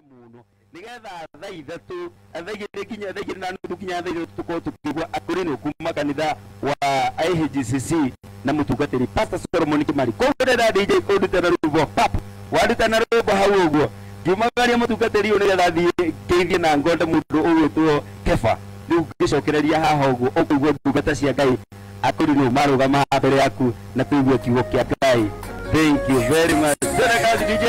muno nigetha thaa ithatu athaigire kinya thaigire na nuthu kinya thaa ithatu tuko tukigwa akuri no kuma kanitha wa IHGCC na mutungatiri Pastor Solomon Kimari ko ndera DJ ko ndera rubo pap waruta na rubo hau uguo ngimagaria mutungatiri uni getha thie ngeithie na ngonde mundu ugwitwo Kefa riu ngicokereria haha uguo ukugwo ndungata cia Ngai akuri no marugama mbere yaku na tuigue kiugo kia Ngai. Thank you very much. Tena kazi DJ.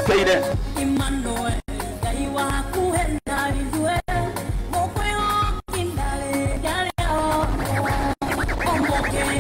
Saide. Emmanuel, Ngai waku henda rizwe. Mokweo kindale gare o. Omoke.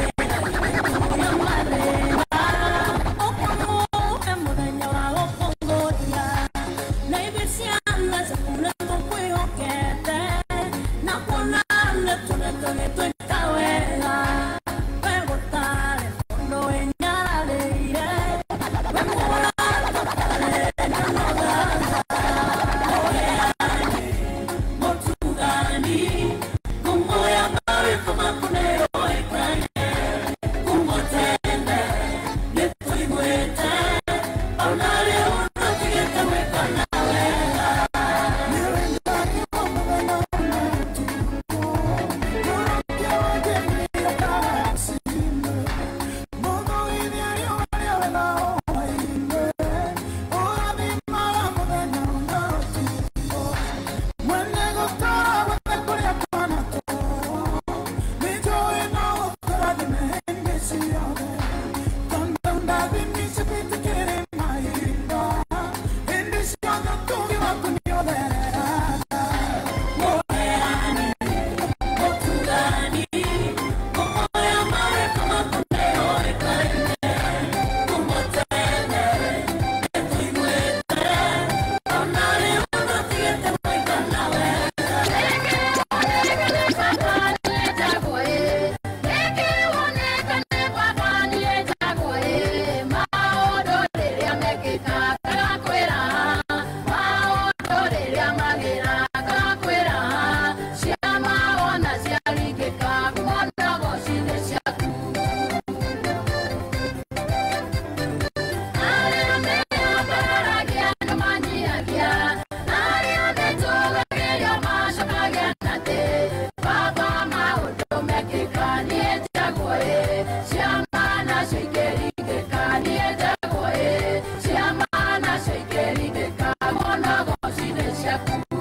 Shake it,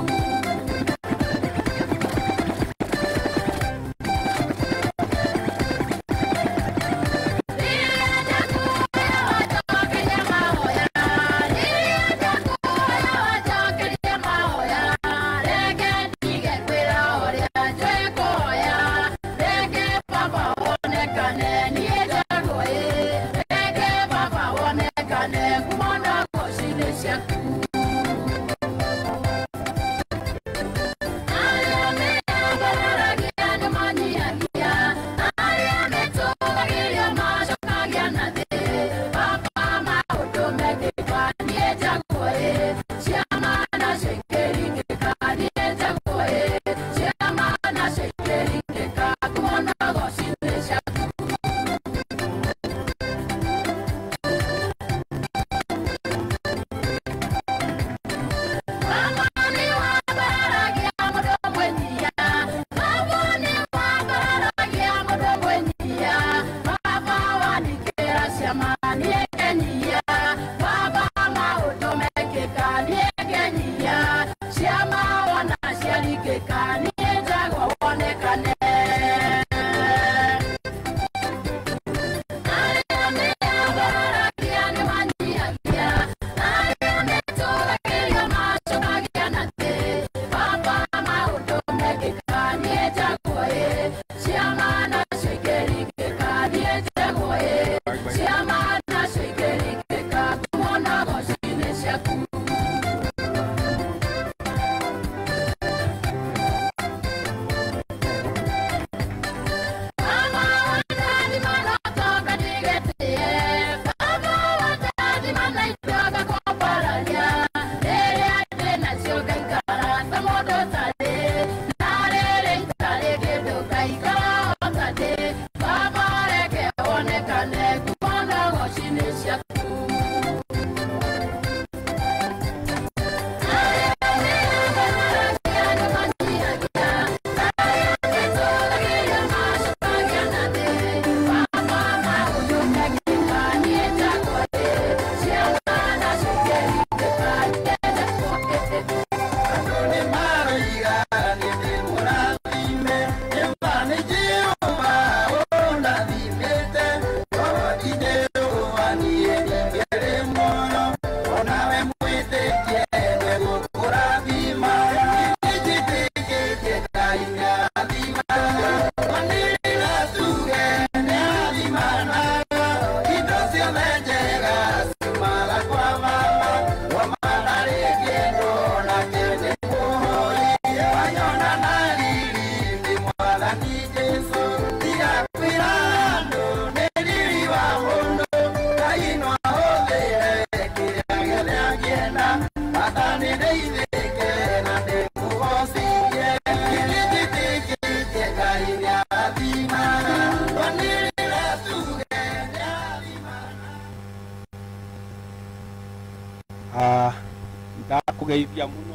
Ndakugeithia muno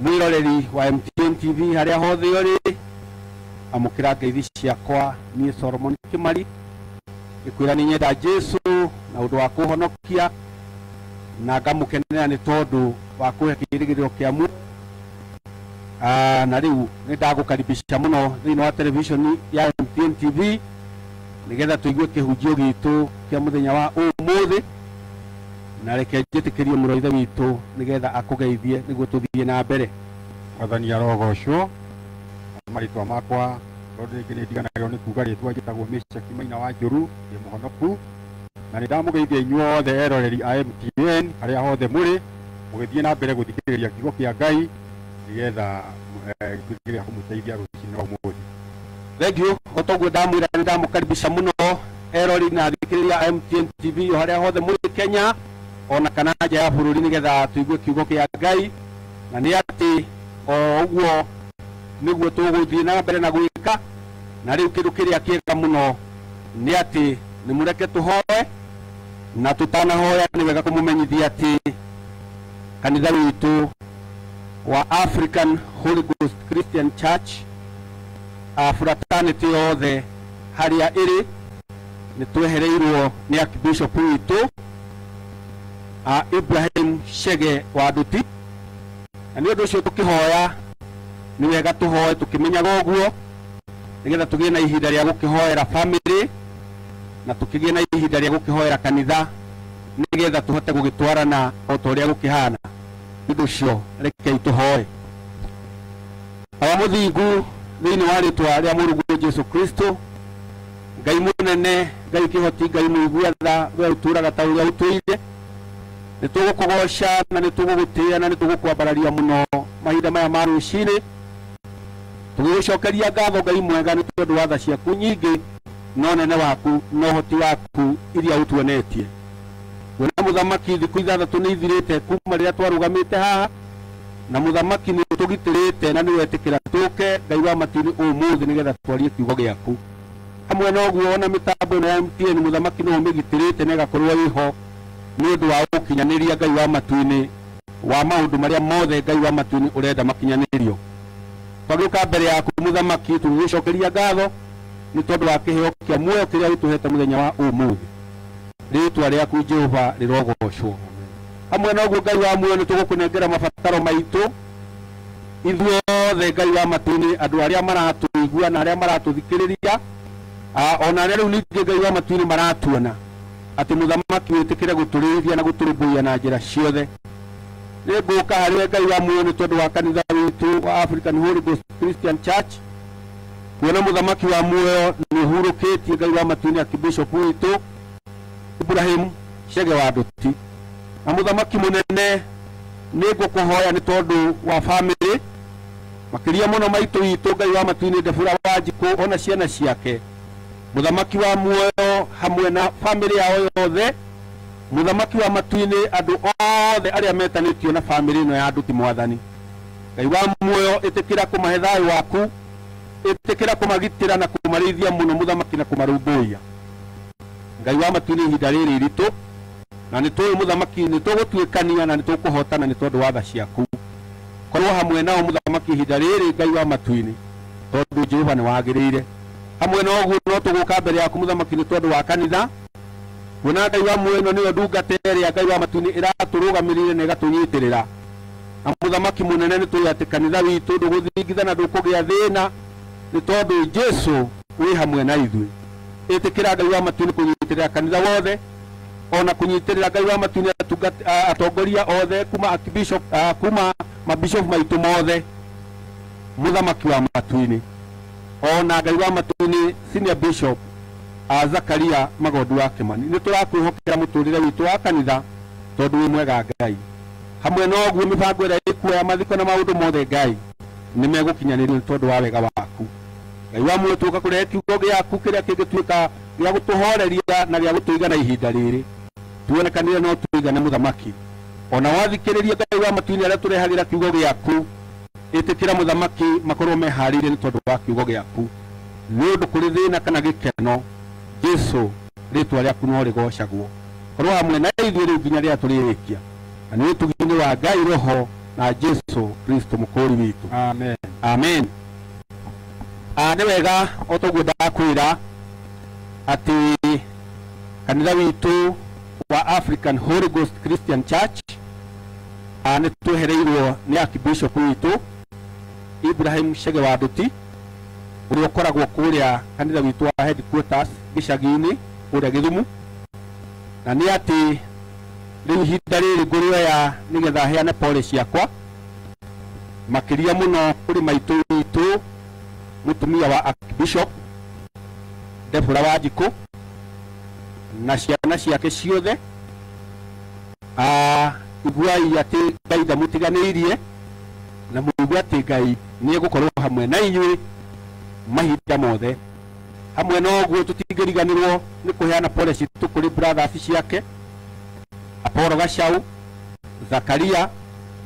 mwiroreri wa MTN TV haria hothe uri amukira ngeithi ciakwa ni Solomon Kimari ikwira ni nyenda Jesu na undu wa kuhonokia na ngamukenera ni tondu wa kuhe kirigiriro kia mu na riu ni ndagukaribisha muno thini wa television ya MTN TV nigetha tuigue kihunjio gitu kia muthenya wa umuthi na reke njitikirie muroithe witu nigetha akugeithie niguo tuthie na mbere. Mwathani arogocwo maritwa makwa rondeke ni ndiganayo ni kuga ritwa njitagwo Mesha Kimaina wa Njuru ni muhonoku na ni ndamugeithia inyuothe eroreri a MTN haria hothe muri mugithie na mbere guthikiriria kiugo kia Ngai nigetha tukiria kumuteithia rucini wa umuthi. Thank you. Otoguo ndamwira ni ndamukaribisha muno eroreri na thikiriria MTN TV haria hothe muri Kenya ona kana nja ya bururi nigetha tuigue kiugo kia Ngai na ni ati oguo niguo tuguthie na mbere na gwika na riu kindu kiria kiega muno ni ati ni mureke tuhoe na tutanahoya ni wega kumumenyithia ati kanitha witu wa African Holy Ghost Christian Church fraternity yothe haria iri ni twehereirwo ni Archbishop witu Ibrahim Shege wa Nduti na ni undu ucio tukihoya ni wega tuhoe tukimenyaga uguo nigetha tugie na ihinda ria gukihoera family na tukigie na ihinda ria gukihoera kanitha nigetha tuhote gugitwarana o toria gukihana undu ucio reke tuhoe. Aba muthingu thini wa ritwa ria Mũrungu Jesu Kristo Ngai munene Ngai kihoti Ngai muiguatha we uturaga ta uria utuire nitugukugoca na nitugugutia na nitugukwambararia muno mahinda maya ma rucini tugucokeria ngatho Ngai mwega ni tondu wa tha ciaku nyingi no nene waku no hoti waku iria utuonetie wena muthamaki thiku ithathatu ni ithirite kuma riria twarugamite haha na muthamaki ni utugitirite na ni wetikira tuke Ngai wa matini umuthi nigetha twarie kiugo giaku hamwe no guo ona mitambo na MTN muthamaki no umigitirite na igakorwo iho ni undu wa ukinyaniria Ngai wa matwini wa maundu maria mothe Ngai wa matwini urenda makinyanirio. Twagiuka mbere yaku muthamaki tugicokeria ngatho ni tondu wa kiheo kia muoyo kiria utuhete muthenya wa umuthi ritwa riaku Jehova rirogocwo hamwe na uguo Ngai wa muoyo ni tugukunengera mabataro maitu ithuothe Ngai wa matwini andu aria maratuigua na aria maratuthikiriria ona riu ningi Ngai wa matwini maratuona ati muthamaki witikire guturithia na guturumbuia na njira ciothe ni nguka hari Ngai wa muoyo ni tondu wa kanitha witu wa African Holy Ghost Christian Church kuona muthamaki wa muoyo ni hurukitie Ngai wa matwini Archbishop witu Ibrahim Shege wa Nduti na muthamaki munene ni ngukuhoya ni tondu wa family makiria muno maitu witu Ngai wa matwini Ndebura Wanjiku ona ciana ciake muthamaki wa muoyo hamwe na family yao yothe muthamaki wa matwini andu othe aria metanitio na family ino ya Nduti mwathani Ngai wa muoyo itikira kumahe thayu waku itikira kumagitira na kumarithia muno muthamaki na kumarumbuia Ngai wa matwini ihinda riri ritu na ni tuyu muthamaki ni tugutuikania na ni tukuhotana ni tondu wa tha ciaku korwo hamwe nao muthamaki ihinda riri Ngai wa matwini tondu Jehova ni wagirire hamwe na uguo no tuguka mbere yaku muthamaki ni tondu wa kanitha kuona Ngai wa muoyo ino niyo ndungata iria Ngai wa matwini iraturugamirire na igatunyitirira na muthamaki munene ni tuyu ati kanitha witu nduguthingithana ndukugia thina ni tondu Jesu wi hamwe na ithui itikira Ngai wa matwini kunyitirira kanitha wothe ona kunyitirira Ngai wa matwini atongoria othe kuma Archbishop kuma mabishop maitu mothe muthamaki wa matwini ona Ngai wa matwini senior bishop Zakaria Magondu wa Kimani ni turakwihokera muturire witu wa kanitha tondu wi mwega Ngai hamwe no guo mibango ira ikuoya mathiko na maundu mothe Ngai ni megukinyanirio ni tondu wa wega waku Ngai wa muoyo tuka kurehe kiugo giaku kiria kingituika gia gutuhoreria na gia gutuigana ihinda riri tuonekanire no tuigane muthamaki ona wathikiriria Ngai wa matuini aria turehagira kiugo giaku itikira muthamaki makorwo meharire ni tondu wa kiugo giaku ni undu kuri thina kana gikeno Jesu ritwa riaku no rigocagwo korwo hamwe na ithuĩ rĩu nginya rĩrĩa tũrĩrĩkia na nĩ ũtugi-inĩ wa Ngai Roho na Jesu Kristo mũkũri witũ. Amen. Amen. Nĩ wega o toguo ndakwĩra atĩ kanitha witũ wa African Holy Ghost Christian Church nĩ twehereirwo nĩ Archbishop witũ Ibrahim Chege wa Nduti ũrĩa ũkoragwo kũrĩa kanitha witũ wa headquarters gĩcagi-inĩ kũrĩa Gĩthumu, na nĩ atĩ rĩu ihinda rĩrĩ ngũrĩoya nĩgetha heane pole ciakwa makĩria mũno kũrĩ maitũ witũ mũtumia wa Archbishop Deborah Wanjikũ na ciana ciake ciothe. Iguai atĩ Ngai ndamũtiganĩirie na mũigua atĩ Ngai nĩ egũkorwo hamwe na inyuĩ mahinda mothe. Hamwe na ũguo tũtingĩriganĩrwo nĩ kũheana pole citũ kũrĩ brothers ciake Apollo Gacau, Zakaria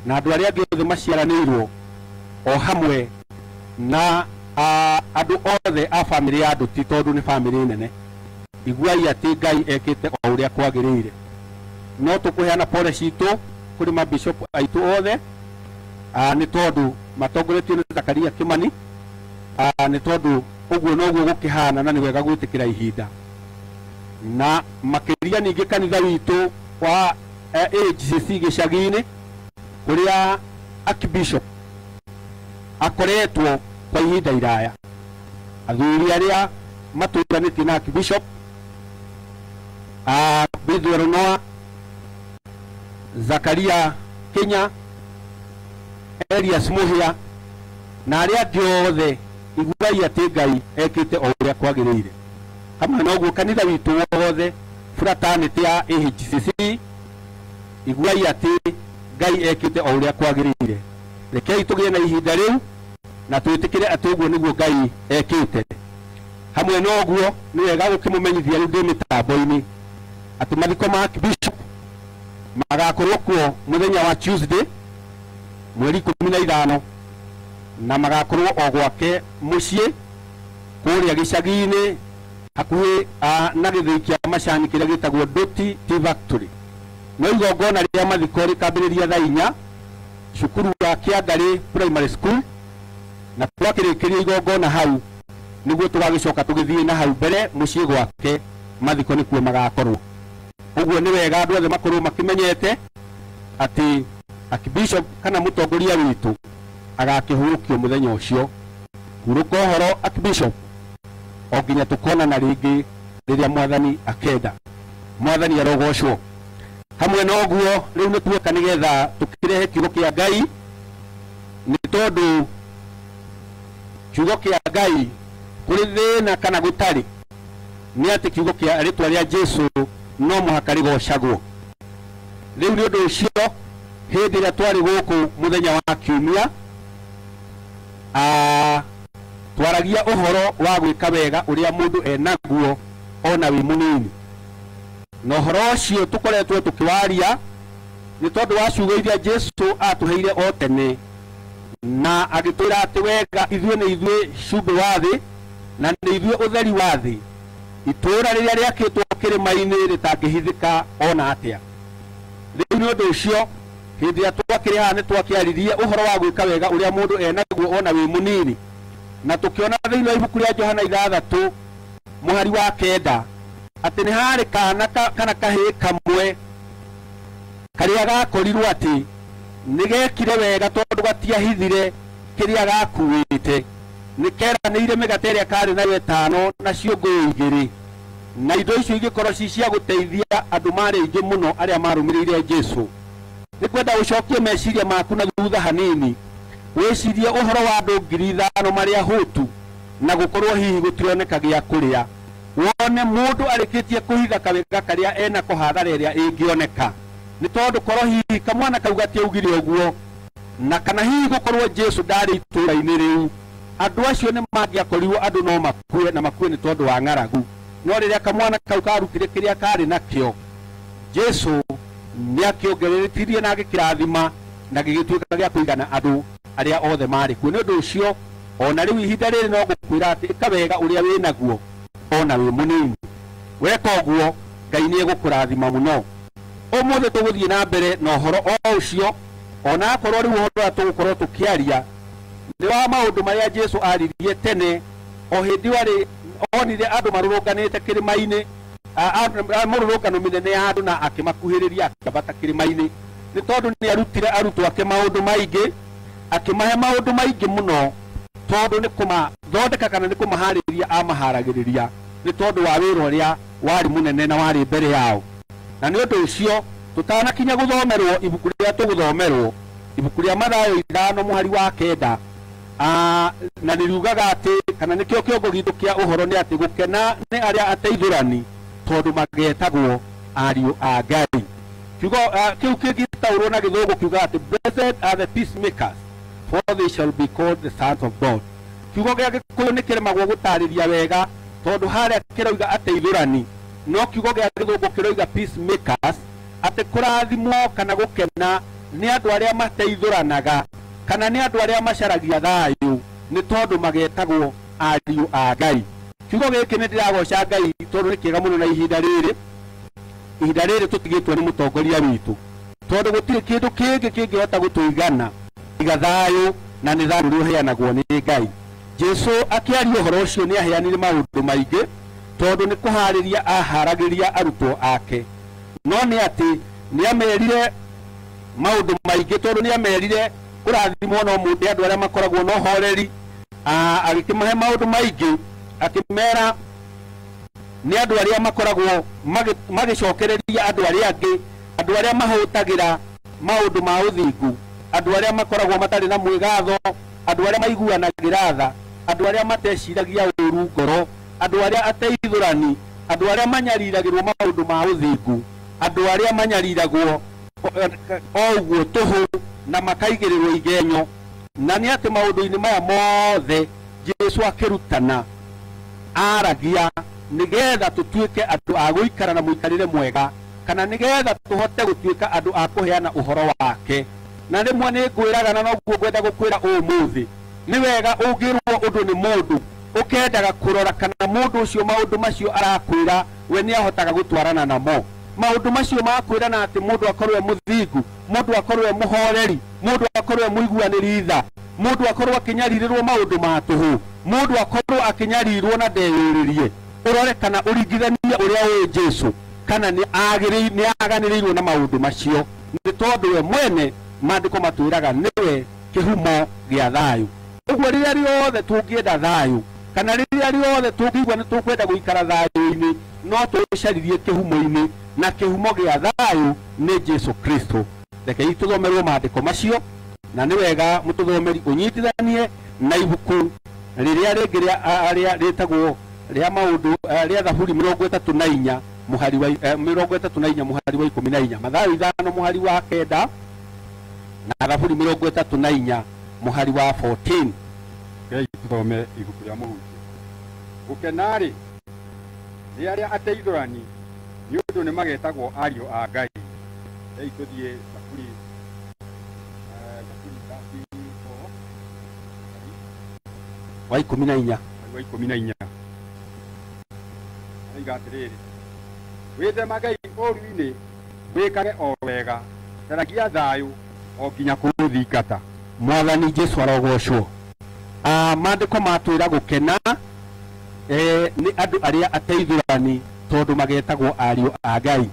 na andũ arĩa angĩ othe maciaranĩirwo o hamwe na andũ othe a family ya Nduti tondũ nĩ family nene. Iguai atĩ Ngai ekĩte o ũrĩa kwagĩrĩire. No tũkũheana pole citũ kũrĩ mabishop aitũ othe nĩ tondũ matongoretio nĩ Zakaria Kimani, nĩ tondũ ũguo noguo gũkĩhana na nĩ wega gwĩtĩkĩra ihinda. Na makĩria ningĩ kanitha witũ wa AGCC gĩcagi-inĩ ũrĩa Archbishop akoretwo kwa ihinda iraya. Athuri arĩa matũranĩtie na Archbishop Bithwel Noah, Zakaria Kenya, Elias Muhia na arĩa angĩ othe iguai atĩ Ngai ekĩte o ũrĩa kwagĩrĩire. Hamwe na ũguo kanitha witũ wothe fraternity ya AHCC iguai atĩ Ngai ekĩte o ũrĩa kwagĩrĩire. Rekei tũgĩe na ihinda rĩu na twĩtĩkĩre atĩ ũguo nĩguo Ngai ekĩte. Hamwe na ũguo nĩ wega gũkĩmũmenyithia rĩu ndĩ mĩtambo-inĩ atĩ mathiko ma Archbishop magakorwo kuo mũthenya wa Tuesday mweri 15 na magakorwo o gwake mũciĩ kũrĩa gĩcagi-inĩ hakuhĩ na gĩthĩi kĩa macani kĩrĩa gĩtagwo Nduti Tea Factory. No igongona rĩa mathiko rĩkambĩrĩria thaa 4 cukuru wa Kĩangarĩ Primary School, na twakĩrĩkĩria igongona hau nĩguo tũgagĩcoka tũgĩthiĩ na hau mbere mũciĩ gwake mathiko nĩkuo magakorwo. Ũguo nĩ wega andũ othe makorwo makĩmenyete atĩ Archbishop kana mũtongoria witũ agakĩhurũkio mũthenya ũcio. Hurũka ũhoro Archbishop o nginya tũkonana rĩngĩ rĩrĩa Mwathani akenda. Mwathani arogocwo. Hamwe na ũguo rĩu nĩ tuoka nĩgetha tũkĩrehe kiugo kĩa Ngai, nĩ tondũ kiugo kĩa Ngai kũrĩ thĩna kana gũtarĩ nĩ atĩ kiugo kĩa rĩtwa rĩa Jesu no mũhaka rĩgocagwo. Rĩu nĩ ũndũ ũcio hĩndĩ ĩrĩa twarĩ gũkũ mũthenya wa Kiumia twaragia ũhoro wa gwĩka wega ũrĩa mũndũ enaguo ona wĩ mũnini. Na ũhoro ũcio tũkoretwo tũkĩwaria nĩ tondũ wa ciugo iria Jesu atũheire o tene na agĩtwĩra atĩ wega ithuĩ nĩ ithuĩ cumbĩ wa thĩ na nĩ ithuĩ ũtheri wa thĩ. Itũũra rĩrĩa rĩakĩtwo kĩrĩma-inĩ rĩtangĩhithĩka ona atĩa. Rĩu nĩ ũndũ ũcio hĩndĩ ĩrĩa twakĩrĩ haha nĩ twakĩaririe ũhoro wa gwĩka wega ũrĩa mũndũ enaguo ona wĩ mũnini, na tũkĩona thĩinĩ wa ibuku rĩa Johana 6 mũhari wa 9 atĩ nĩ harĩ kana kana kahĩĩ kamwe karĩa gakorirwo atĩ nĩ gekire wega tondũ gatiahithire kĩrĩa gakuĩte. Nĩ keranĩire mĩgate ĩrĩa karĩ nayo 5 na ciũngũ 2, na indo icio igĩkorwo ci cia gũteithia andũ marĩ aingĩ mũno arĩa marũmĩrĩire Jesu. Nĩ kwenda ũcokie meciria maku na thutha hanini wĩcirie ũhoro wa andũ 5,000 marĩa hũtu na gũkorwo hihi gũtioneka gĩa kũrĩa. Wone mũndũ arĩkĩtie kũhitha kawega karĩa ena kũhathara ĩrĩa ĩngĩoneka. Nĩ tondũ korwo hihi kamwana kau gatiaugire ũguo na kana hihi gũkorwo Jesu ndarĩ itũũra-inĩ rĩu, andũ acio nĩ mangĩakorirwo andũ no makue na makue nĩ tondũ wa ng'aragu. No rĩrĩa kamwana kau karutire kĩrĩa karĩ nakĩo, Jesu niakiongereretirie na gikirathima na gigituika gya kuigana andu aria othe mari kuo. Ni undu ucio ona riu ihinda riri no gukwira ati ikawega uria winaguo ona wi munini, weka uguo Ngai ni egukurathima muno. Umuthi tuguthie na mbere na uhoro o ucio, ona akorwo riu uhoro tugukorwo tukiaria ni wa maundu maria Jesu aririe tene o hindi wari onire andu marurunganite kirima-ini, mururungano minene ya andu na akimakuhiriria akabata kirima-ini, ni tondu ni arutire arutwo ake maundu maingi, akimahe maundu maingi muno, tondu ni kumathondeka kana ni kumahariria amaharagiriria ni tondu wa wira uria wari munene na wari mbere yao. Na ni undu ucio tutanakinya guthomerwo ibuku ria tuguthomerwo ibuku ria Mathayo 5 muhari wa 9, na nirugaga ati kana nikio kiongo gitu kia uhoro ni ati gukena ni aria ateithurani tondu magetagwo ariu a Ngai. Kiugo kiu kigitaurwo na githugu kiuga ati blessed are the peacemakers for they shall be called the sons of God. Kiugo gia Gikuyu ni kiremagwo gutariria wega tondu haria kiroiga ateithurani, no kiugo gia githugu kiroiga peacemakers, ati kurathimwo kana gukena ni andu aria mateithuranaga kana ni andu aria macaragia thayu ni tondu magetagwo ariu a Ngai. Kiugo giki ni ndiragoca Ngai tondu ni kiega muno na ihinda riri tutigitwo ni mutongoria witu, tondu gutire kindu kingi kingihota gutuigana iga thayu na ni thayu ruheanagwo ni Ngai. Jesu akiaria uhoro ucio ni aheanire maundu maingi tondu ni kuhariria aharagiria arutwo ake, no ni ati ni amerire maundu maingi tondu ni amerire kurathimwo no mundu andu aria makoragwo no horeri, agikimahe maundu maingi akimera ni andu aria makoragwo magicokereria andu aria angi, andu aria mahutagira maundu ma uthingu, andu aria makoragwo matari na mwigatho, andu aria maiguanagira tha, andu aria mateciragia uru ngoro, andu aria ateithurani, andu aria manyariragirwo maundu ma uthingu, andu aria manyariragwo oguo tuhu na makaigirirwo igenyo. Na ni ati maundu-ini maya mothe Jesu akirutana aragia nigetha tutuike andu a guikara na muikarire mwega, kana nigetha tuhote gutuika andu a kuheana uhoro wake. Na rimwe ni ngwiraga na noguo ngwenda gukwira umuthi ni wega ungirwo undu ni mundu ukendaga kurora kana mundu ucio maundu macio arakwira we ni ahotaga gutwarana namo. Maundu macio makwirana ati mundu akorwe muthingu, mundu akorwe muhoreri, mundu akorwe muiguaniri tha, mundu akorwo akinyarirwo maundu ma tuhu, mundu akorwo akinyarirwo na ndeyuririe. Urore kana uringithanie uria we Jesu kana ni aganirirwo na maundu macio, ni tondu we mwene maandiko matwiraga niwe kihumo gia thayu. Uguo riria riothe tungienda thayu kana riria riothe tungigua ni tukwenda guikara thayu-ini, no twicaririe kihumo-ini, na kihumo gia thayu ni Jesu Kristo. Rekei tuthomerwo maandiko macio, na ni wega mututhomeri unyitithanie na ibuku riria ringi ria ritagwo ria maundu ria Thaburi 34 muhari wa 34 muhari wa 14, Mathayo 5 muhari wa 9 na Thaburi 34 muhari wa 14. Ngai tuthome ibuku ria Muhunjia. Gukenari ni aria ateithurani ni undu ni magetagwo ariu a Ngai. Ngai tuthie Thaburi wa 14 wa 14 aiga atiriri withema Ngai ũru-inĩ wĩkage o wega taragia thayu o nginya kũthingata. Mwathani Jesu arogocwo. Maandiko matwira gukena ni andu aria ateithurani tondu magetagwo ariu a Ngai.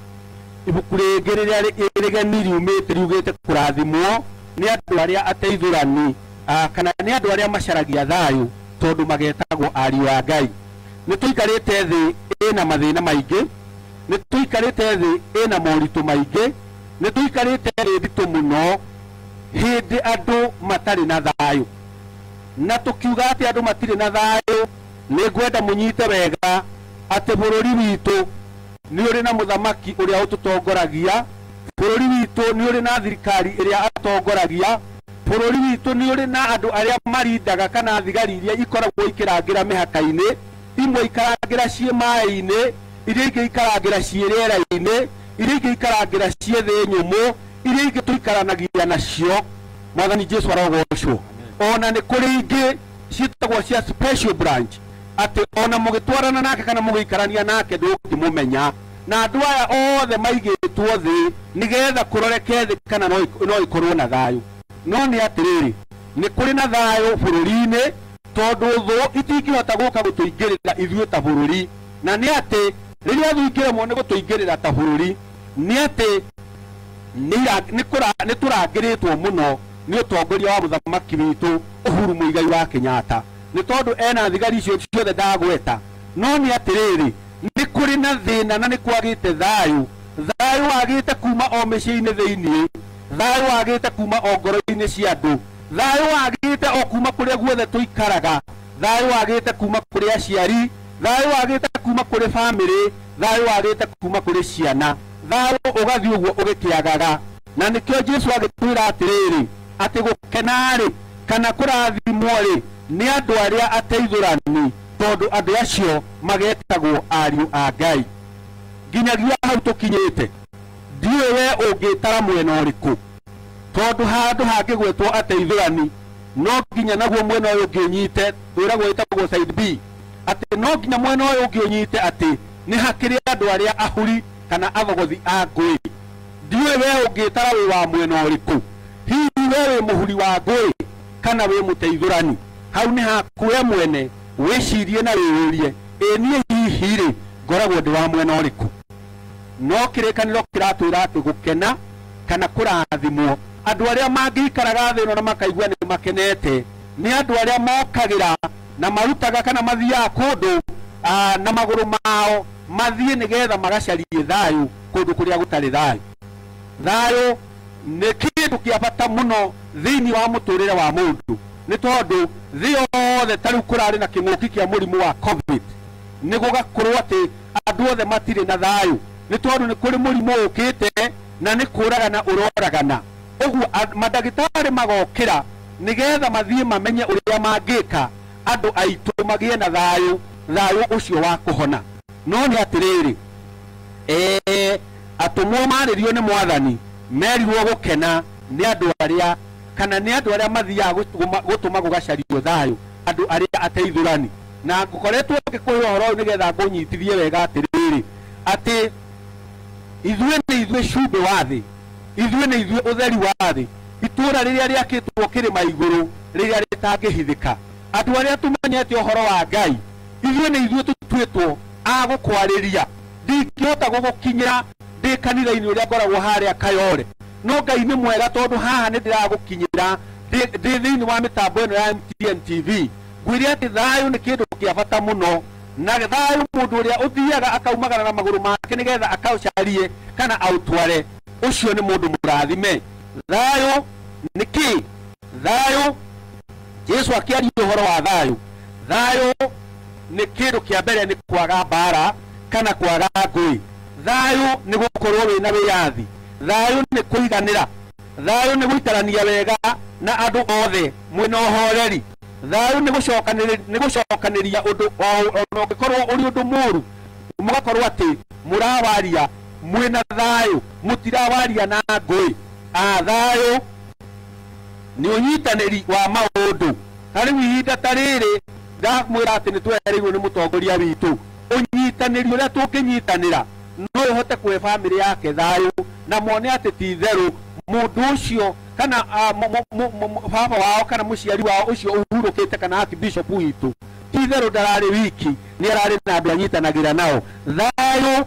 Ibuku ringi riria irigeni riumite riugite kurathimwo ni andu aria ateithurani kana ni andu aria macaragia thayu tondu magetagwo ariu a Ngai. Ni tuikarite thi ina mathina maingi, ni tuikarite thi ina moritu maingi, ni tuikarite thi thitu muno hindi andu matari na thayu. Na tukiuga ati andu matiri na thayu ni ngwenda munyite wega ati bururi witu ni uri na muthamaki uria ututongoragia, bururi witu ni uri na thirikari iria atongoragia, bururi witu ni uri na andu aria marindaga kana thigari iria ikoragwo ikirangira mihaka-ini, imwe ikarangira cie mai-ini, iria ingi ikarangira cie riera-ini, iria ingĩikaragira ciethe nyũmũ iria ingĩ tũikaranagia nacio Mwathani Jesu arogocwo. Ona nĩ kũrĩ ingĩ ciĩtagwo cia special branch atĩ ona mũgĩtwarana nake kana mũgĩikarania nake ndũngĩmũmenya, na andũ aya othe maigĩtwo thĩ nĩgetha kũroreke thĩ kana no ikorwo na thayũ. No nĩ atĩrĩrĩ, nĩ kũrĩ na thayũ bũrũri-inĩ tondũ thũ itingĩhota gũka gũtũingĩrĩra ithuĩ ta bũrũri, na nĩ atĩ rĩrĩa thũ ingĩremwo nĩ gũtũingĩrĩra ta bũrũri nĩ atĩ nĩ tũrangĩrĩtwo mũno nĩ ũtongoria wa mũthamaki witũ Uhuru Muigai wa Kenyatta, nĩ tondũ ena thigari icio ciothe ndagweta. No nĩ atĩrĩrĩ, nĩ kũrĩ na thĩna na nĩ kwagĩte thayũ. Thayũ wagĩte kuma o mĩciĩ-inĩ thĩiniĩ, thayũ wagĩte kuma o ngoro-inĩ cia andũ, thayũ wagĩte o kuma kũrĩa guothe tũikaraga, thayũ wagĩte kuma kũrĩ aciari, thayũ wagĩte kuma kũrĩ bamĩrĩ, thayũ wagĩte kuma kũrĩ ciana, thayũ ũgathiĩ ũguo ũgĩkĩagaga. Na nĩkĩo Jesu agĩtwĩra atĩrĩrĩ, atĩ gũkenarĩ kana kũrathimwo-rĩ nĩ andũ arĩa ateithũrani, tondũ andũ acio magetagwo ariũ a Ngai. Nginyagia hau tũkinyĩte ndiũĩ we ũngĩtara mwena ũrĩkũ, tondũ handũ hangĩgwetwo ateithũrani no nginya naguo mwena ũyũ ũngĩ ũnyite, twĩragwo ĩtagwo side B, atĩ no nginya mwena ũyũ ũngĩ ũnyite atĩ nĩ hakĩrĩ andũ arĩa ahuri kana athogothi a ngũĩ. Ndiũĩ we ũngĩtara wĩ wa mwena ũrĩkũ, hihi we wĩ mũhuri wa ngũĩ kana wĩ mũteithũrani. Hau nĩ haku we mwene wĩcirie na wĩyũrie, ĩ niĩ hihi-rĩ ngoragwo ndĩ wa mwena ũrĩkũ. No kĩrĩkanĩro kĩratwĩra atĩ gũkena kana kũrathimwo, andũ arĩa mangĩikaraga thĩ ĩno na makaigua nĩ makenete nĩ andũ arĩa mokagĩra na marutaga kana mathiaga kũndũ na magũrũ mao mathiĩ nĩgetha magacarie thayũ kũndũ kũrĩa gũtarĩ thayũ. Thayũ nĩ kĩndũ kĩa bata mũno thĩinĩ wa mũtũrĩre wa mũndũ, nĩ tondũ thĩ yothe ta rĩu kũrarĩ na kĩng'ũki kĩa mũrimũ wa COVID, nĩ gũgakorwo atĩ andũ othe matirĩ na thayũ, nĩ tondũ nĩ kũrĩ mũrimũ ũkĩte na nĩ kũragana ũroragana. Ũguo mandagĩtarĩ magokĩra nĩgetha mathiĩ mamenye ũrĩa mangĩka andũ aitũ magĩe na thayũ, thayũ ũcio wa kũhona. No nĩ atĩrĩrĩ, atũmwo marĩrio nĩ Mwathani merirwo gũkena nĩ andũ arĩa kana nĩ andũ arĩa mathiaga gũtũma gũgacario thayũ, andũ arĩa ateithũrani. Na ngũkoretwo ngĩkũhe ũhoro ũyũ nĩgetha ngũnyitithie wega atĩrĩrĩ, atĩ ithuĩ nĩ ithuĩ cumbĩ wa thĩ, ithuĩ nĩ ithuĩ ũtheri wa thĩ, itũũra rĩrĩa rĩakĩtwo kĩrĩma igũrũ rĩrĩa rĩtangĩhithĩka, andũ arĩa tũmenyete ũhoro wa Ngai, ithuĩ nĩ ithuĩ tũtuĩtwo a gũkwarĩria. Ndingĩhota gũgũkinyĩra ndĩ kanitha-inĩ ũrĩa ngoragwo harĩa Kayole, no Ngai nĩ mwega tondũ haha nĩ ndĩragũkinyĩra ndĩ thĩinĩ wa mĩtambo ĩno ya MTN TV. Ngwĩre atĩ thayũ nĩ kĩndũ kĩa bata mũno, na thayũ mũndũ ũrĩa ũthiaga akaumagara na magũrũ make nĩgetha akaũcarie kana aũtware, ũcio nĩ mũndũ mũrathime. Thayũ nĩ kĩ? Thayũ, Jesu akĩaria ũhoro wa thayũ, thayũ nĩ kĩndũ kĩa mbere nĩ kwaga mbara kana kwaga ngũĩ. Thayũ nĩ gũkorwo wĩna wĩyathi, thayũ nĩ kũiganĩra, thayũ nĩ gũikarania wega na andũ othe mwĩna ũhoreri, thayũ nĩ gũcokanĩria ũndũ ona ũngĩkorwo ũrĩ ũndũ mũũru, mũgakorwo atĩ mũrawaria mwĩna thayũ, mũtirawaria na ngũĩ. Thayũ nĩ ũnyitanĩri wa maũndũ. Harĩ ihinda ta rĩrĩ ndamwĩra atĩ nĩ twereirwo nĩ mũtongoria witũ, ũnyitanĩri ũrĩa tũngĩnyitanĩra no ũhote kũhe bamĩrĩ yake thayũ, na mone atĩ ti itherũ mũndũ ũcio kana baba wao kana mũciari wao ũcio ũhurũkĩte kana archbishop witũ, ti itherũ ndararĩ wiki, nĩ ararĩ na andũ anyitanagĩra nao. Thayũ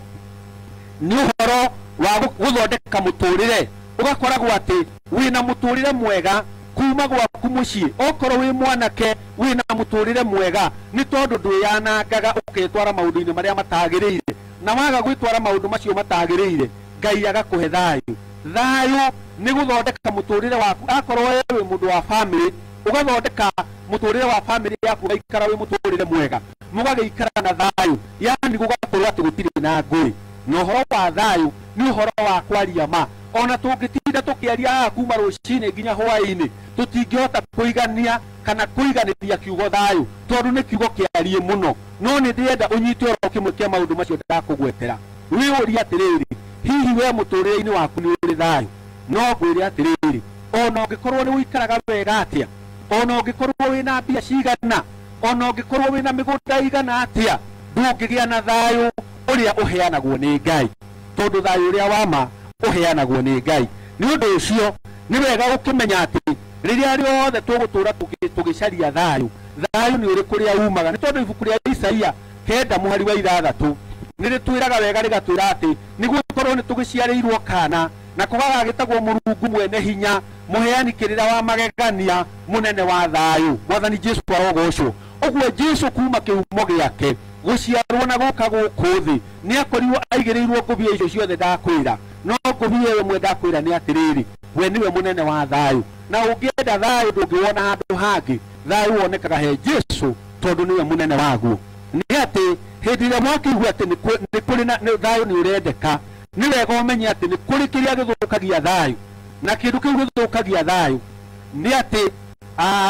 nĩ ũhoro wa gũthondeka mũtũrĩre, ũgakoragwo atĩ wĩna mũtũrĩre mwega kuma gwaku mũciĩ. Okorwo wĩ mwanake wĩna mũtũrĩre mwega nĩ tondũ ndwĩyanangaga ũketwara maũndũ-inĩ marĩa matagĩrĩire, na waga gwĩtwara maũndũ macio matagĩrĩire Ngai agakũhe thayũ. Thayũ nĩ gũthondeka mũtũrĩre waku. Akorwo wewe wĩ mũndũ wa bamĩrĩ, ũgathondeka mũtũrĩre wa bamĩrĩ yaku, ũgaikara wĩ mũtũrĩre mwega, mũgagĩikara na thayũ, yani gũgakorwo atĩ gũtirĩ na ngũĩ. Na ũhoro wa thayũ nĩ ũhoro wa kwaria ma. Ona tũngĩtinda tũkĩaria haha kuma rũcinĩ nginya hwaĩ-inĩ, tũtingĩhota kũigania kana kũiganĩria kiugo thayũ, tondũ nĩ kiugo kĩariĩ mũno. No nĩ ndĩrenda ũnyite ũhoro kĩmwe kĩa maũndũ macio ndakũgwetera. Wĩyũrie atĩrĩrĩ, hihi we muturire-ini waku ni uri thayu no ngwire atiriri ona ungikorwo ni uikaraga wega atia ona ungikorwo wina mbia cigana ona ungikorwo wina migunda igana atia ndungigia na thayu uria uheanagwo ni Ngai tondu thayu uria wama uheanagwo ni Ngai ni undu ucio ni wega gukimenya ati riria riothe tugutura tugicaria thayu ni uri kuria umaga ni tondu ibuku ria Isaia 9:6 ni ritwiraga wega rigatwira ati niguo korwo ni tugiciarirwo kana na kugaga gitagwo Murungu mwene hinya muheani kirira wa magegania munene wa thayu mwathani Jesu arogocwo ogwo Jesu kuma kiumo giake guciarwo na guka guku thi ni akorirwo aigirirwo ngubia icio ciothe ndakwira no ngubia yo mwe ndakwira ni atiriri we niwe munene wa thayu na ungienda thayu ndungiwona handu hangi thayu wonekaga he Jesu tondu niwe munene waguo ni ati hindi ria mwakigua ati ni kuri na thayu ni urendeka ni wega umenye ati ni kuri kiria githukagia thayu na kindu kiu githukagia thayu ni ati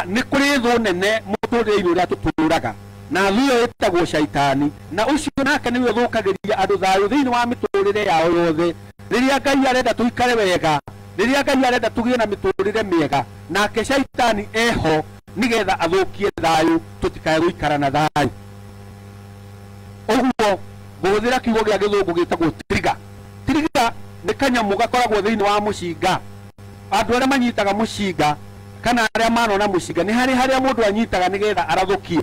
ni kuri thu nene muturire-ini uria tuturaga na thuyo itagwo shaitani na ucio nake niwe thukagiria andu thayu thiini wa miturire yao yothe riria Ngai arenda tuikare wega riria Ngai arenda tugie na miturire miega nake shaitani eho nigetha athukie thayu tutikae guikara na thayu ogwo guthira kiugo gia githungu gitagwo trigger ni kanyamu gakoragwo thiini wa mucinga andu aria manyitaga mucinga kana aria manona mucinga ni haria mundu anyitaga nigetha arathukie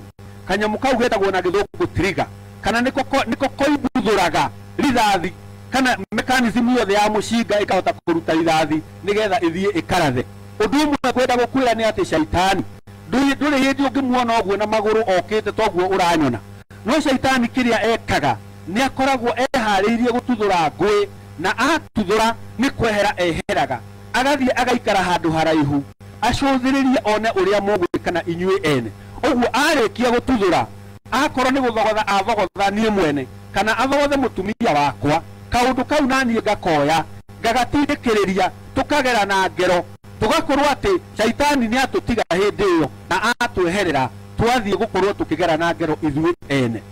kanyamu kau getagwo na githungu trigger kana niko koibuthuraga rithathi kana mechanism yothe ya mucinga ikahota kuruta rithathi nigetha ithie ikarathe undu umwe kwenda gukwira ni ati shaitani nduri hindi ungimuona ogwo na maguru okite toguo uranyona no shaitani kiria ekaga ni akoragwo ehariirie gututhura ngui na atuthura ni kwehera eheraga agathie agaikara handu haraihu acuthiririe one uria mugwikana inyue ene ogwo arikia gututhura akorwo ni guthogotha athogotha nie mwene kana athogothe mutumia wakwa kaundu kau nanie ngakoya ngagatindikiriria tukagera na ngero tugakorwo ati shaitani ni atutiga hindi iyo na atweherera twathie gukorwo tukigera na ngero ithuĩ ene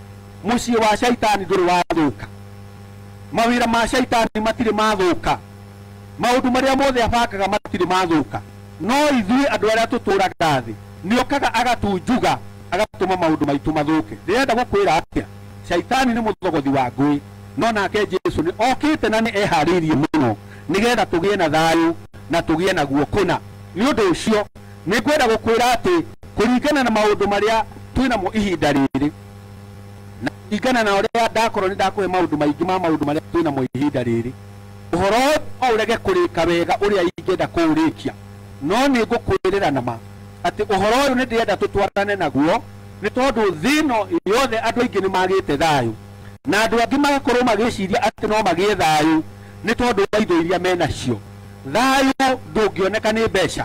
muciĩ wa shaitani ndũrĩ wathuka mawĩra ma shaitani matirĩ mathuka maũndũ marĩa mothe abangaga matirĩ mathuka no ithuĩ andũ arĩa tũtũraga thĩ nĩokaga agatunjuga agatũma maũndũ maitũ mathuke ndĩrenda gũkwĩra atĩa shaitani nĩ mũthogothi wa ngũĩ no nake Jesu nĩ okĩte na nĩ eharĩirie mũno nĩgetha tũgĩe na thayũ na tũgĩe na guokũna nĩ ũndũ ũcio nĩ ngwenda gũkwĩra atĩ kuringana na maundu maria twinamo ihinda riri na kuringana na uria ndakorwo ni ndakuhe maundu maingi ma maundu maria twinamo ihinda riri uhoro urege kurika wega uria ingenda kuurikia no ni ngukwirira nama ati uhoro uyu ni ndienda tutwarane naguo ni tondu thino yothe andu aingi ni magite thayu na andu angi magakorwo magiciria ati no magie thayu ni tondu wa indo iria menacio thayu ndungioneka ni mbeca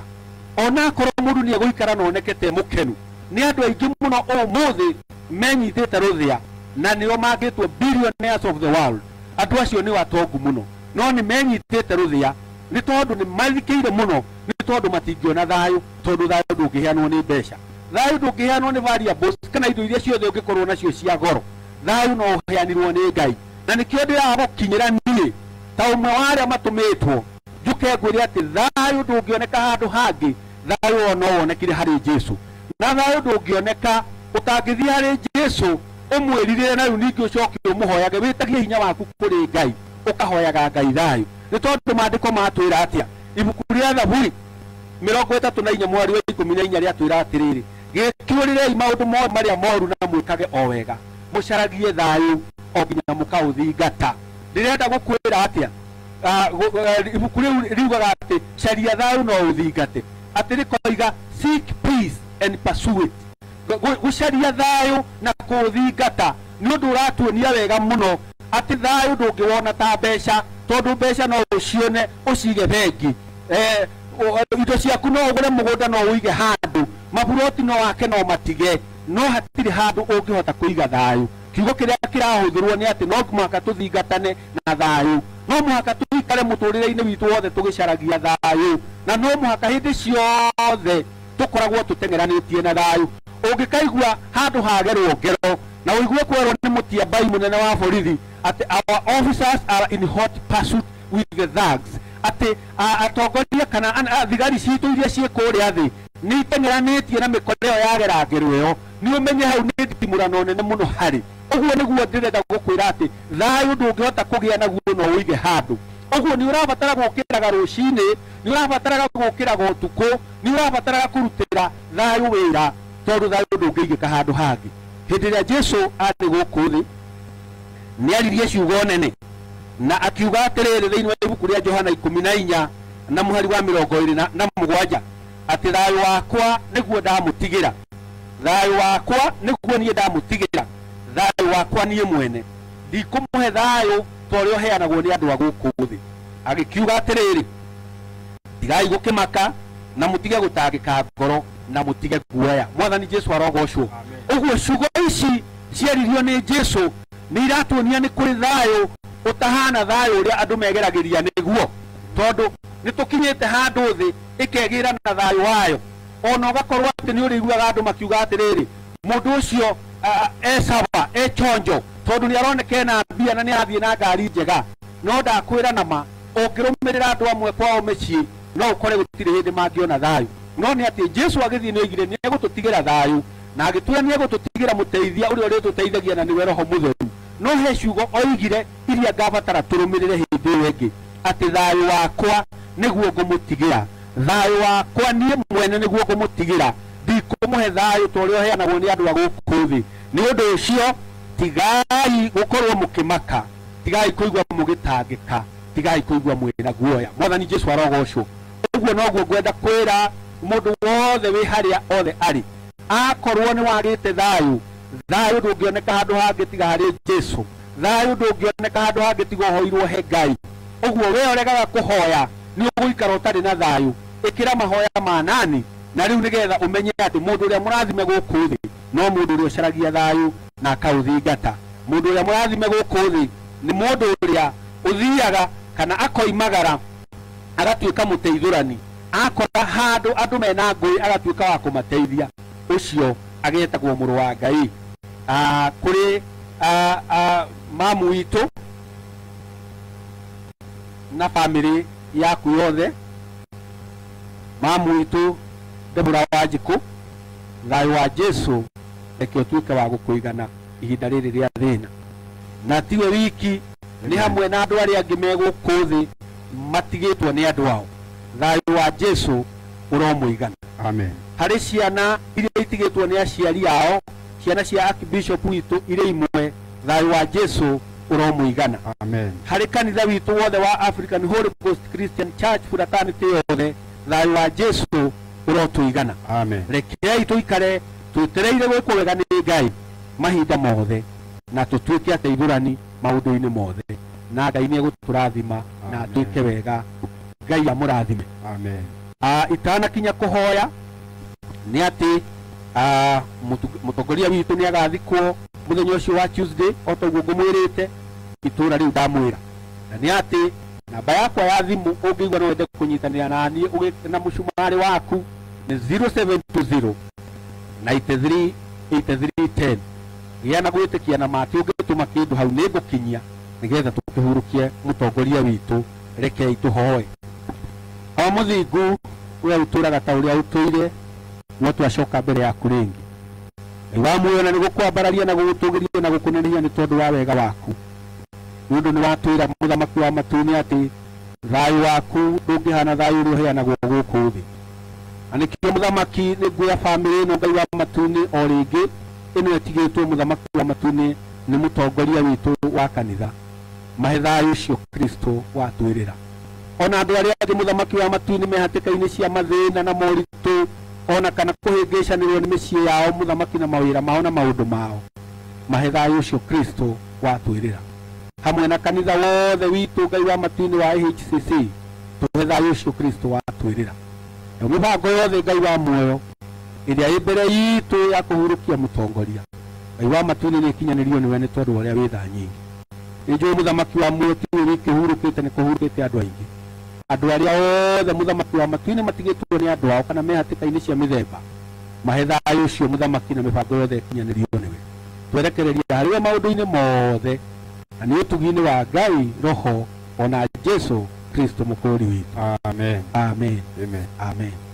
ona korwo mundu ni eguikara no nekete mukenu ni andu aingi muno umuthi menyithite ruthia na nio magitwo billionaires of the world andu acio ni watongu muno no ni menyithite ruthia ni tondu ni mathikire muno ni tondu matingiona thayu tondu thayu ndungiheanwo ni mbeca thayu ndungiheanwo ni variables kana indo iria ciothe ungikorwo nacio cia goro thayu no uheanirwo ni Ngai na nikio ndiraga gukinyira nie ta umwe wa aria matumitwo njuke ngwire ati thayu ndungioneka handu hangi thayu ono wonekire hari Jesu na thayu ndungioneka utangithia hari Jesu umwirire na uningi ucoki umuhoyage witagie hinya waku kuri Ngai ukahoyaga Ngai thayu ni tondu maandiko matwira atia ibuku ria Thaburi 34 mweri wa 14 riatwira atiriri gikiurirei maundu mo maria moru na mwikage o wega mucaragie thayu o nginya mukauthingata ndirenda gukwira atia ibuku riugaga ati caria thayu no uthingate ati rikoiga seek peace and pursue it gucaria thayu na kuthingata ni undu uratuonia wega muno ati thayu ndungiwona ta mbeca tondu mbeca no ucione ucige bengi indo ciaku no ugure mugunda no uige handu maburoti no wake no matige no hatiri handu ungihota kuiga thayu kiugo kiria kirahuthirwo ni ati no mwaka tuthingatane na thayu no mwaka tuikare muturire-ini witu wothe tugicaragia thayu na no mwaka hindi ciothe tukoragwo tutengeranitie na thayu ungikaigua handu hagerwo ngero na uigue kwerwo ni mutiambai munene wa borithi ati our officers are in hot pursuit with the thugs, ati atongoria kana thigari citu iria ciekuria thi ni tengeranitie na mikoreo yageragirwo ni umenye hau ni nditimurano nene muno hari uguo niguo ndirenda gukwira ati thayu ndungihota kugia naguo no uige handu uguo ni urabatara gukiraga rucini ni urabatara gukiraga utuku ni urabatara kurutira thayu wira tondu thayu ndungigika handu hangi hindi ria Jesu ari guku thi ni aririe ciugo nene na akiuga atiriri thiini wa ibuku ria Johana 14 na muhari wa 27 ati thayu wakwa niguo ndamutigira thayu wakwa niguo nie ndamutigira thayu wakwa nie mwene ndikumuhe thayu torio heanagwo ni andu a guku thi agikiuga atiriri tigai gukimaka na mutige gutangika ngoro na mutige guoya mwathani Jesu arogocwo uguo ciugo ici ciaririo ni Jesu ni iratuonia ni kuri thayu utahana thayu uria andu megeragiria niguo tondu nitukinyite handu thi ikegira na thayu wayo ona ugakorwo ati ni uriguaga andu makiuga atiriri mundu ucio esaba echonjo tondu ni aroneke na mbia na ni athie na ngari njega no ndakwira nama ungirumirira andu amwe kwao micii no ukore gutire hindi mangiona thayu no ni ati Jesu agithie ni igire ni egututigira thayu na agitwira ni egututigira muteithia uria urituteithagia na niwe Roho Mutheru no he ciugo oigire iria ngabatara turumirire hindi iyo ingi ati thayu wakwa niguo ngumutigira thayu wakwa nie mwene niguo ngumutigira ndikumuhe thayu torio heanagwo ni andu a guku thi ni undu ucio tigai gukorwo mukimaka tigai kuigwa mugitangika tigai kuigwa mwina guoya mwathani Jesu arogocwo uguo noguo ngwenda kwira mundu wothe wi haria othe ari akorwo ni wagite thayu thayu ndungioneka handu hangi tiga hari Jesu thayu ndungioneka handu hangi tiga hoirwo he Ngai uguo we oregaga kuhoya ni uguikara utari na thayu ikira mahoya manani na riu nigetha umenye ati mundu uria murathime guku thi no mundu uria ucaragia thayu na akauthingata mundu uria murathime guku thi ni mundu uria uthiaga kana akoimagara agatuika muteithurani akora handu andu mena ngui agatuika wa kumateithia ucio agetagwo muru wa Ngai kuri mamu witu na family yaku yothe mamu witu Debora Wanjiku thayu wa Jesu reke utuike wa gukuigana ihinda riri ria thina na tiwe wiki ni hamwe na andu aria angi meguku thi matigitwo ni andu ao thayu wa Jesu uromuigana amen hari ciana iria itigitwo ni aciari ao ciana cia Archbishop witu iria imwe thayu wa Jesu uromuigana amen hari kanitha witu wothe wa African Holy Ghost Christian Church fraternity yothe thayu wa Jesu urotuigana amen rekei tuikare twetereire gwikwo wega ni Ngai mahinda mothe na tutuike ateithurani maundu-ini mothe na Ngai ni eguturathima na tuike wega Ngai amurathime amen itana kinya kuhoya ni ati mutongoria witu ni agathikwo muthenya ucio wa Tuesday otoguo ngumwirite itura riu ndamwira na ni ati namba yakwa ya thimu ungigwa no wende kunyitanira nani na mucumari waku ni 0720 93 8310 giana gwitikia na mati ungituma kindu hau ni ngukinyia nigetha tukihurukie mutongoria witu rekei tuhoe o muthingu uria uturaga ta uria utuire no twacoka mbere yaku ringi iwa muona ni gukwambararia na gugutugiria na gukunenehia ni tondu wa wega waku nundu ni watwira muthamaki wa matuni ati thayu waku ndungihana thayu uria uheanagwo guku thi anikio muthamaki ni nguya family no Ngai wa matuni o ringi ino etigitwo muthamaki wa matuni ni mutongoria witu wa kanitha mahe thayu ucio Kristo watwirira ona andu aria angi muthamaki wa matuni mehatikaini cia mathina na moritu ona kana kuhingicanirwo ni micii yao muthamaki na mawira mao na maundu mao mahe thayu ucio Kristo watwirira hamwe na kanitha wothe witu Ngai wa matuni wa HCC tuhe thayu ucio Kristo watwirira na mibango yothe Ngai wa muoyo iria imbere yitu ya kuhurukia mutongoria Ngai wa matuni ni kinyanirio ni wene tondu uria wi tha nyingi nijo muthamaki wa muoyo ti wiki hurukite ni kuhurukite andu aingi andu aria othe muthamaki wa matuni matigitwo ni andu ao kana mehatikaini cia mithemba mahe thayu ucio muthamaki na mibango yothe kinyanirio niwe twerekereria hariwe maundu-ini mothe na nĩ ũtugi-inĩ wa Ngai Roho ona Jesu Kristo mũkũri witũ. Amen. Amen. Amen. Amen.